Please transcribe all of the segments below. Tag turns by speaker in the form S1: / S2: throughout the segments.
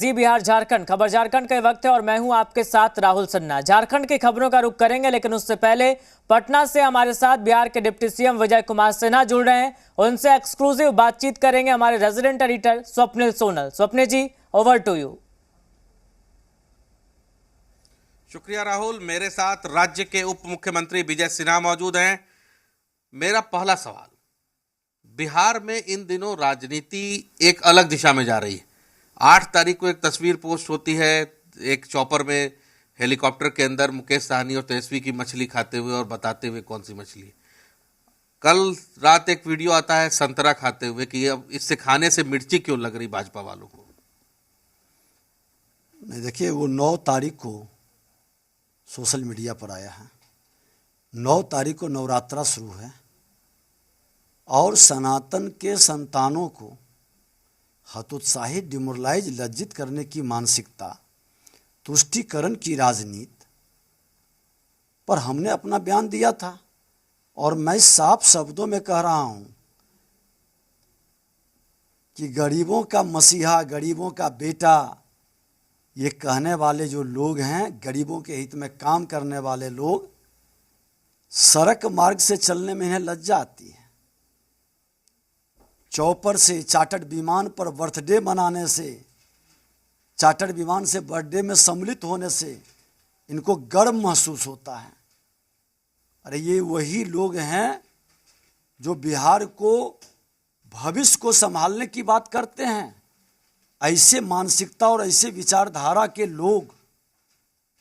S1: जी बिहार झारखंड खबर झारखंड का वक्त है और मैं हूं आपके साथ राहुल सन्ना। झारखंड की खबरों का रुख करेंगे, लेकिन उससे पहले पटना से हमारे साथ बिहार के डिप्टी सीएम विजय कुमार सिन्हा जुड़ रहे हैं। उनसे एक्सक्लूसिव बातचीत करेंगे हमारे resident editor Swapnil Sonal. Swapnil ji, over to you.
S2: शुक्रिया राहुल। मेरे साथ राज्य के उप मुख्यमंत्री विजय सिन्हा मौजूद हैं। मेरा पहला सवाल, बिहार में इन दिनों राजनीति एक अलग दिशा में जा रही है। 8 तारीख को एक तस्वीर पोस्ट होती है, एक चॉपर में हेलीकॉप्टर के अंदर मुकेश सहनी और तेजस्वी की मछली खाते हुए और बताते हुए कौन सी मछली है। कल रात एक वीडियो आता है संतरा खाते हुए कि अब इससे खाने से मिर्ची क्यों लग रही भाजपा वालों को।
S3: नहीं, देखिए, वो 9 तारीख को सोशल मीडिया पर आया है। 9 तारीख को नवरात्रा शुरू है और सनातन के संतानों को हतोत्साहित, डिमोरलाइज, लज्जित करने की मानसिकता, तुष्टीकरण की राजनीति पर हमने अपना बयान दिया था। और मैं साफ शब्दों में कह रहा हूं कि गरीबों का मसीहा, गरीबों का बेटा, ये कहने वाले जो लोग हैं, गरीबों के हित में काम करने वाले लोग, सड़क मार्ग से चलने में इन्हें लज्जा आती है। चौपर से, चार्टर्ड विमान पर बर्थडे मनाने से, चार्टर्ड विमान से बर्थडे में सम्मिलित होने से इनको गर्व महसूस होता है। अरे ये वही लोग हैं जो बिहार को, भविष्य को संभालने की बात करते हैं। ऐसे मानसिकता और ऐसे विचारधारा के लोग,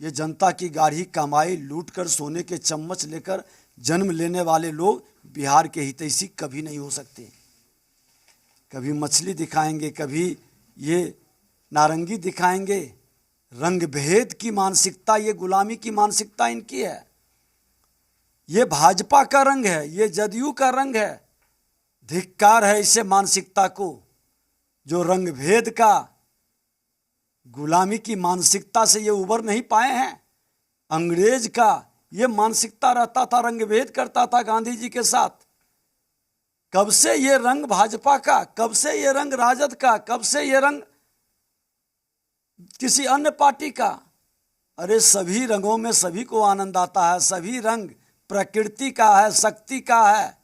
S3: ये जनता की गाढ़ी कमाई लूट कर सोने के चम्मच लेकर जन्म लेने वाले लोग बिहार के हितैषी कभी नहीं हो सकते। कभी मछली दिखाएंगे, कभी ये नारंगी दिखाएंगे। रंग भेद की मानसिकता, ये गुलामी की मानसिकता इनकी है। ये भाजपा का रंग है, ये जदयू का रंग है। धिक्कार है ऐसे मानसिकता को जो रंग भेद का, गुलामी की मानसिकता से ये उबर नहीं पाए हैं। अंग्रेज का ये मानसिकता रहता था, रंग भेद करता था गांधी जी के साथ। कब से ये रंग भाजपा का, कब से ये रंग राजद का, कब से ये रंग किसी अन्य पार्टी का। अरे सभी रंगों में सभी को आनंद आता है। सभी रंग प्रकृति का है, शक्ति का है।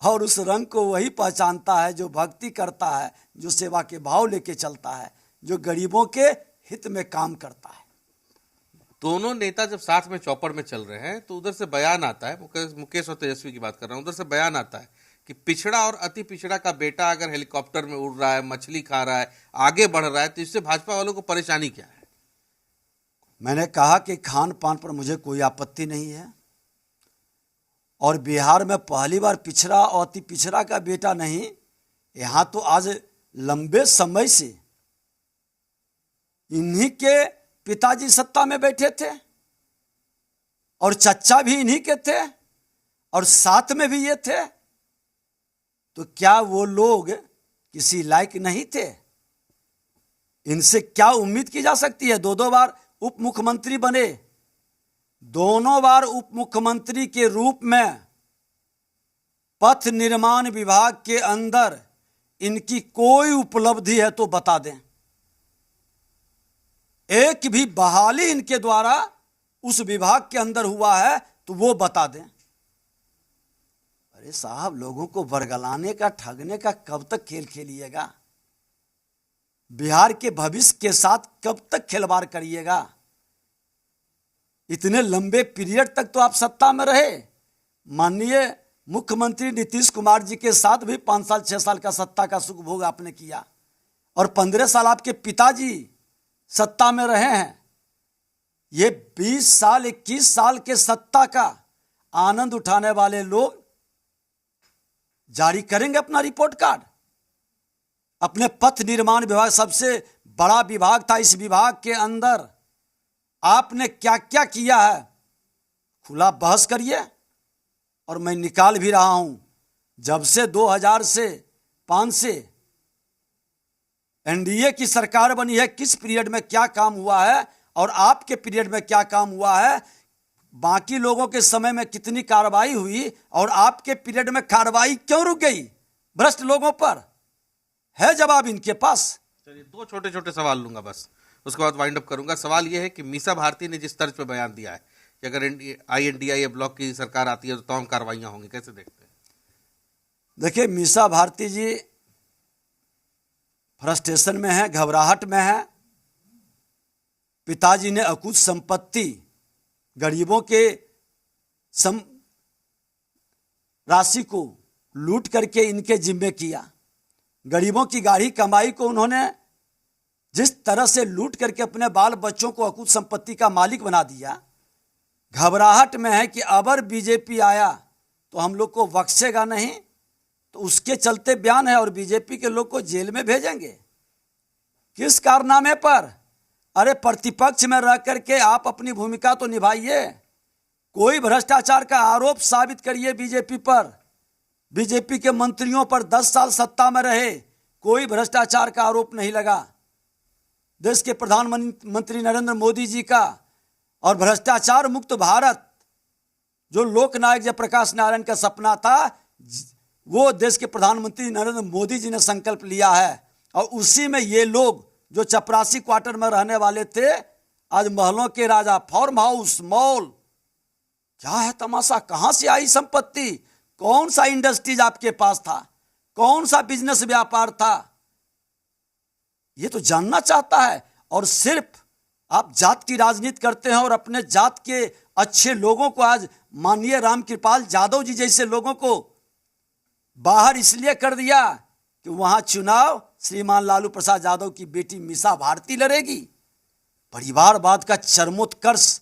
S3: और उस रंग को वही पहचानता है जो भक्ति करता है, जो सेवा के भाव लेके चलता है, जो गरीबों के हित में काम करता है।
S2: दोनों नेता जब साथ में चौपर में चल रहे हैं तो उधर से बयान आता है, मुकेश और तेजस्वी की बात कर रहा हूं, उधर से बयान आता है कि पिछड़ा और अति पिछड़ा का बेटा अगर हेलीकॉप्टर में उड़ रहा है, मछली खा रहा है, आगे बढ़ रहा है, तो इससे भाजपा वालों को परेशानी क्या है?
S3: मैंने कहा कि खान पान पर मुझे कोई आपत्ति नहीं है। और बिहार में पहली बार पिछड़ा और अति पिछड़ा का बेटा नहीं, यहां तो आज लंबे समय से इन्हीं के पिताजी सत्ता में बैठे थे और चचा भी इन्हीं के थे और साथ में भी ये थे। तो क्या वो लोग किसी लायक नहीं थे? इनसे क्या उम्मीद की जा सकती है? 2 बार उप मुख्यमंत्री बने, दोनों बार उप मुख्यमंत्री के रूप में पथ निर्माण विभाग के अंदर इनकी कोई उपलब्धि है तो बता दें। एक भी बहाली इनके द्वारा उस विभाग के अंदर हुआ है तो वो बता दें। अरे साहब, लोगों को बरगलाने का, ठगने का कब तक खेल खेलिएगा? बिहार के भविष्य के साथ कब तक खिलवाड़ करिएगा? इतने लंबे पीरियड तक तो आप सत्ता में रहे। माननीय मुख्यमंत्री नीतीश कुमार जी के साथ भी 5 साल 6 साल का सत्ता का सुख भोग आपने किया और 15 साल आपके पिताजी सत्ता में रहे हैं। ये 20 साल 21 साल के सत्ता का आनंद उठाने वाले लोग जारी करेंगे अपना रिपोर्ट कार्ड। अपने पथ निर्माण विभाग, सबसे बड़ा विभाग था, इस विभाग के अंदर आपने क्या क्या किया है, खुला बहस करिए। और मैं निकाल भी रहा हूं, जब से 2000 से 5 से एनडीए की सरकार बनी है, किस पीरियड में क्या काम हुआ है और आपके पीरियड में क्या काम हुआ है, बाकी लोगों के समय में कितनी कार्रवाई हुई और आपके पीरियड में कार्रवाई क्यों रुक गई भ्रष्ट लोगों पर, है जवाब इनके पास।
S2: चलिए 2 छोटे छोटे सवाल लूंगा बस। उसके बाद वाइंड अप करूंगा। सवाल यह है कि मीसा भारती ने जिस तर्ज पे बयान दिया है कि अगर INDIA ब्लॉक की सरकार आती है तो तमाम कार्रवाइयां होंगी, कैसे देखते हैं?
S3: देखिए, मीसा भारती जी फ्रस्ट्रेशन में है, घबराहट में है। पिताजी ने अकुत संपत्ति गरीबों के राशि को लूट करके इनके जिम्मे किया। गरीबों की गाढ़ी कमाई को उन्होंने जिस तरह से लूट करके अपने बाल बच्चों को अकुत संपत्ति का मालिक बना दिया, घबराहट में है कि अगर बीजेपी आया तो हम लोग को बख्शेगा नहीं, तो उसके चलते बयान है और बीजेपी के लोग को जेल में भेजेंगे। किस कारनामे पर? अरे प्रतिपक्ष में रह करके आप अपनी भूमिका तो निभाइए, कोई भ्रष्टाचार का आरोप साबित करिए बीजेपी पर। बीजेपी के मंत्रियों पर 10 साल सत्ता में रहे, कोई भ्रष्टाचार का आरोप नहीं लगा। देश के प्रधानमंत्री नरेंद्र मोदी जी का और भ्रष्टाचार मुक्त भारत जो लोकनायक जयप्रकाश नारायण का सपना था, वो देश के प्रधानमंत्री नरेंद्र मोदी जी ने संकल्प लिया है। और उसी में ये लोग जो चपरासी क्वार्टर में रहने वाले थे, आज महलों के राजा, फार्म हाउस, मॉल, क्या है तमाशा? कहां से आई संपत्ति? कौन सा इंडस्ट्रीज आपके पास था? कौन सा बिजनेस व्यापार था? ये तो जानना चाहता है। और सिर्फ आप जात की राजनीति करते हैं और अपने जात के अच्छे लोगों को, आज माननीय रामकृपाल यादव जी जैसे लोगों को बाहर इसलिए कर दिया कि वहां चुनाव श्रीमान लालू प्रसाद यादव की बेटी मीसा भारती लड़ेगी। परिवारवाद का चरमोत्कर्ष,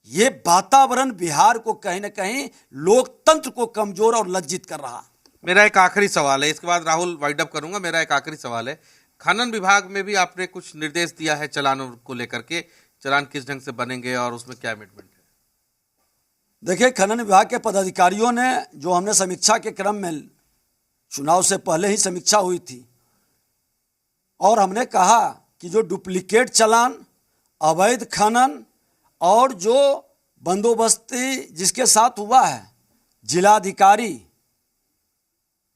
S3: ये वातावरण बिहार को कहीं ना कहीं लोकतंत्र को कमजोर और लज्जित कर रहा।
S2: मेरा एक आखिरी सवाल है, इसके बाद राहुल वाइंड अप करूंगा। मेरा एक आखिरी सवाल है, खनन विभाग में भी आपने कुछ निर्देश दिया है चालानों को लेकर के, चालान किस ढंग से बनेंगे और उसमें क्या कमिटमेंट है?
S3: देखिए, खनन विभाग के पदाधिकारियों ने, जो हमने समीक्षा के क्रम में, चुनाव से पहले ही समीक्षा हुई थी, और हमने कहा कि जो डुप्लीकेट चालान, अवैध खनन और जो बंदोबस्ती जिसके साथ हुआ है, जिलाधिकारी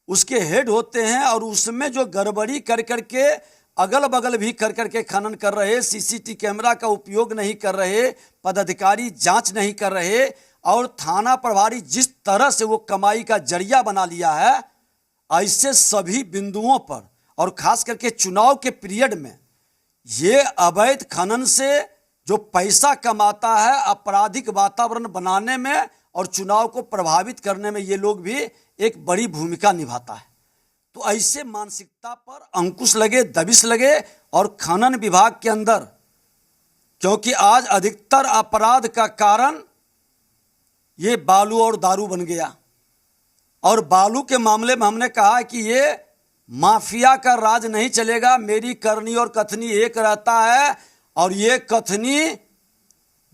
S3: उसके हेड होते हैं, और उसमें जो गड़बड़ी कर करके अगल बगल भी कर करके खनन कर रहे, CCTV कैमरा का उपयोग नहीं कर रहे, पदाधिकारी जांच नहीं कर रहे, और थाना प्रभारी जिस तरह से वो कमाई का जरिया बना लिया है, ऐसे सभी बिंदुओं पर, और खास करके चुनाव के पीरियड में ये अवैध खनन से जो पैसा कमाता है, आपराधिक वातावरण बनाने में और चुनाव को प्रभावित करने में ये लोग भी एक बड़ी भूमिका निभाता है। तो ऐसे मानसिकता पर अंकुश लगे, दबिश लगे, और खनन विभाग के अंदर, क्योंकि आज अधिकतर अपराध का कारण ये बालू और दारू बन गया, और बालू के मामले में हमने कहा कि ये माफिया का राज नहीं चलेगा, मेरी करनी और कथनी एक रहता है, और ये कथनी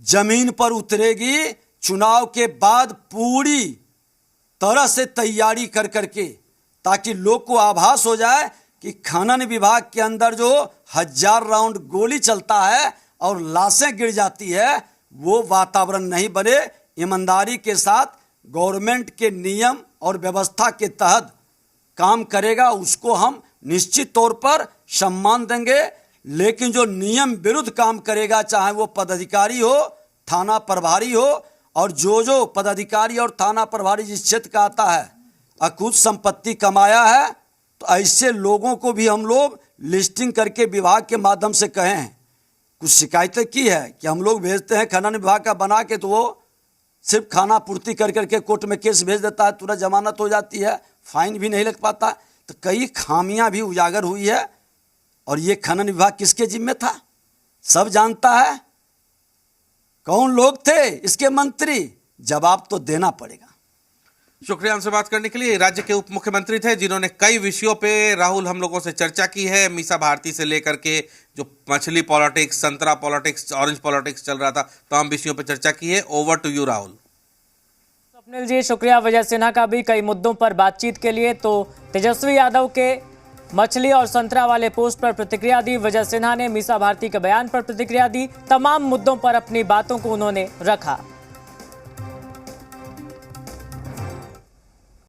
S3: जमीन पर उतरेगी चुनाव के बाद पूरी तरह से तैयारी कर करके, ताकि लोग को आभास हो जाए कि खनन विभाग के अंदर जो 1000 राउंड गोली चलता है और लाशें गिर जाती है, वो वातावरण नहीं बने। ईमानदारी के साथ गवर्नमेंट के नियम और व्यवस्था के तहत काम करेगा, उसको हम निश्चित तौर पर सम्मान देंगे। लेकिन जो नियम विरुद्ध काम करेगा, चाहे वो पदाधिकारी हो, थाना प्रभारी हो, और जो पदाधिकारी और थाना प्रभारी जिस क्षेत्र का आता है, अकुत संपत्ति कमाया है, तो ऐसे लोगों को भी हम लोग लिस्टिंग करके विभाग के माध्यम से कहे हैं। कुछ शिकायतें की है कि हम लोग भेजते हैं खनन विभाग का बना के, तो वो सिर्फ खाना पूर्ति कर करके कोर्ट में केस भेज देता है, तुरंत जमानत हो जाती है, फाइन भी नहीं लग पाता। तो कई खामियां भी उजागर हुई है, और ये खनन विभाग किसके जिम्मे था सब जानता है। कौन लोग थे इसके मंत्री, जवाब तो देना पड़ेगा।
S2: शुक्रिया हमसे बात करने के लिए। राज्य के उप मुख्यमंत्री थे जिन्होंने कई विषयों पे राहुल हम लोगों से चर्चा की है, मीसा भारती से लेकर के जो मछली पॉलिटिक्स, संतरा पॉलिटिक्स, ऑरेंज पॉलिटिक्स चल रहा था, तमाम विषयों पे चर्चा की है। Over to you Rahul.
S1: Swapnil ji शुक्रिया। विजय सिन्हा का भी कई मुद्दों पर बातचीत के लिए। तो तेजस्वी यादव के मछली और संतरा वाले पोस्ट पर प्रतिक्रिया दी, विजय सिन्हा ने मीसा भारती के बयान पर प्रतिक्रिया दी, तमाम मुद्दों पर अपनी बातों को उन्होंने रखा।